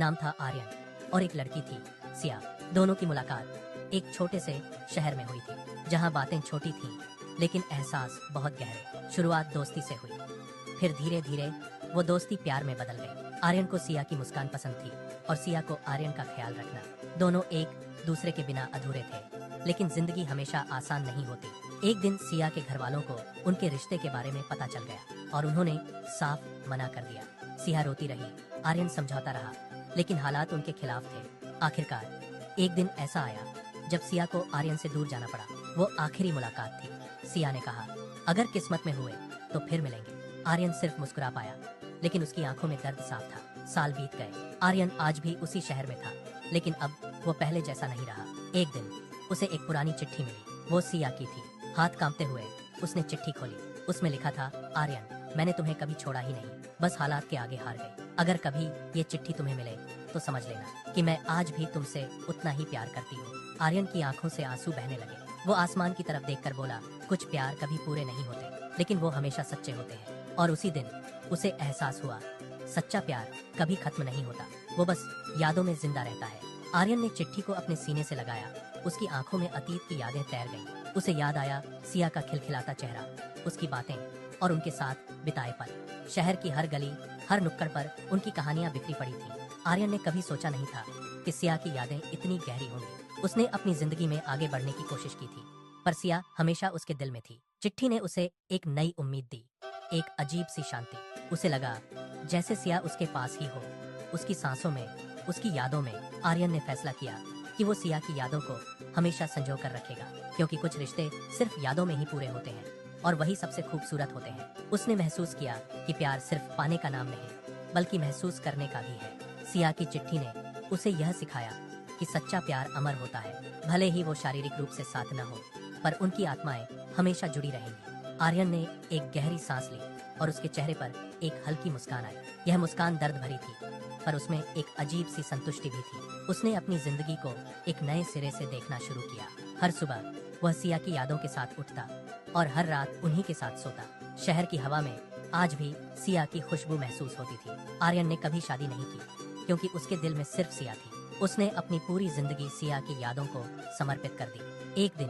नाम था आर्यन और एक लड़की थी सिया। दोनों की मुलाकात एक छोटे से शहर में हुई थी जहां बातें छोटी थीं लेकिन एहसास बहुत गहरे। शुरुआत दोस्ती से हुई, फिर धीरे धीरे वो दोस्ती प्यार में बदल गई। आर्यन को सिया की मुस्कान पसंद थी और सिया को आर्यन का ख्याल रखना। दोनों एक दूसरे के बिना अधूरे थे, लेकिन जिंदगी हमेशा आसान नहीं होती। एक दिन सिया के घर वालों को उनके रिश्ते के बारे में पता चल गया और उन्होंने साफ मना कर दिया। सिया रोती रही, आर्यन समझौता रहा, लेकिन हालात उनके खिलाफ थे। आखिरकार एक दिन ऐसा आया जब सिया को आर्यन से दूर जाना पड़ा। वो आखिरी मुलाकात थी। सिया ने कहा, अगर किस्मत में हुए तो फिर मिलेंगे। आर्यन सिर्फ मुस्कुरा पाया, लेकिन उसकी आंखों में दर्द साफ था। साल बीत गए, आर्यन आज भी उसी शहर में था, लेकिन अब वो पहले जैसा नहीं रहा। एक दिन उसे एक पुरानी चिट्ठी मिली। वो सिया की थी। हाथ कांपते हुए उसने चिट्ठी खोली। उसमें लिखा था, आर्यन, मैंने तुम्हें कभी छोड़ा ही नहीं, बस हालात के आगे हार गई। अगर कभी ये चिट्ठी तुम्हें मिले तो समझ लेना कि मैं आज भी तुमसे उतना ही प्यार करती हूँ। आर्यन की आंखों से आंसू बहने लगे। वो आसमान की तरफ देखकर बोला, कुछ प्यार कभी पूरे नहीं होते, लेकिन वो हमेशा सच्चे होते हैं। और उसी दिन उसे एहसास हुआ, सच्चा प्यार कभी खत्म नहीं होता, वो बस यादों में जिंदा रहता है। आर्यन ने चिट्ठी को अपने सीने से लगाया। उसकी आंखों में अतीत की यादें तैर गईं। उसे याद आया सिया का खिलखिलाता चेहरा, उसकी बातें और उनके साथ बिताए पल। शहर की हर गली, हर नुक्कड़ पर उनकी कहानियां बिखरी पड़ी थी। आर्यन ने कभी सोचा नहीं था कि सिया की यादें इतनी गहरी होंगी। उसने अपनी जिंदगी में आगे बढ़ने की कोशिश की थी, पर सिया हमेशा उसके दिल में थी। चिट्ठी ने उसे एक नई उम्मीद दी, एक अजीब सी शांति। उसे लगा जैसे सिया उसके पास ही हो, उसकी सांसों में, उसकी यादों में। आर्यन ने फैसला किया कि वो सिया की यादों को हमेशा संजो कर रखेगा, क्योंकि कुछ रिश्ते सिर्फ यादों में ही पूरे होते हैं और वही सबसे खूबसूरत होते हैं। उसने महसूस किया कि प्यार सिर्फ पाने का नाम नहीं, बल्कि महसूस करने का भी है। सिया की चिट्ठी ने उसे यह सिखाया कि सच्चा प्यार अमर होता है, भले ही वो शारीरिक रूप से साथ न हो, पर उनकी आत्माएं हमेशा जुड़ी रहेंगी। आर्यन ने एक गहरी सांस ली और उसके चेहरे पर एक हल्की मुस्कान आई। यह मुस्कान दर्द भरी थी, पर उसमें एक अजीब सी संतुष्टि भी थी। उसने अपनी जिंदगी को एक नए सिरे से देखना शुरू किया। हर सुबह वह सिया की यादों के साथ उठता और हर रात उन्हीं के साथ सोता। शहर की हवा में आज भी सिया की खुशबू महसूस होती थी। आर्यन ने कभी शादी नहीं की, क्योंकि उसके दिल में सिर्फ सिया थी। उसने अपनी पूरी जिंदगी सिया की यादों को समर्पित कर दी। एक दिन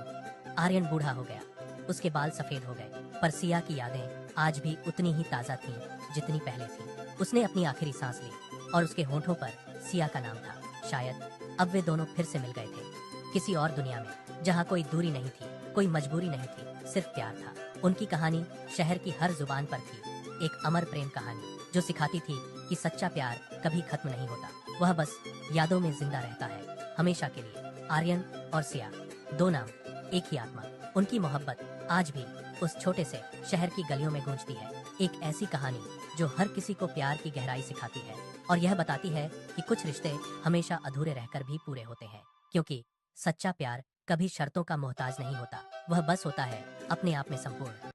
आर्यन बूढ़ा हो गया, उसके बाल सफेद हो गए, पर सिया की यादें आज भी उतनी ही ताजा थीं जितनी पहले थी। उसने अपनी आखिरी सांस ली और उसके होठों पर सिया का नाम था। शायद अब वे दोनों फिर से मिल गए थे, किसी और दुनिया में, जहाँ कोई दूरी नहीं थी, कोई मजबूरी नहीं थी, सिर्फ प्यार था। उनकी कहानी शहर की हर जुबान पर थी, एक अमर प्रेम कहानी जो सिखाती थी कि सच्चा प्यार कभी खत्म नहीं होता, वह बस यादों में जिंदा रहता है हमेशा के लिए। आर्यन और सिया, दो नाम, एक ही आत्मा। उनकी मोहब्बत आज भी उस छोटे से शहर की गलियों में गूंजती है। एक ऐसी कहानी जो हर किसी को प्यार की गहराई सिखाती है और यह बताती है कि कुछ रिश्ते हमेशा अधूरे रहकर भी पूरे होते हैं, क्योंकि सच्चा प्यार कभी शर्तों का मोहताज नहीं होता, वह बस होता है अपने आप में संपूर्ण।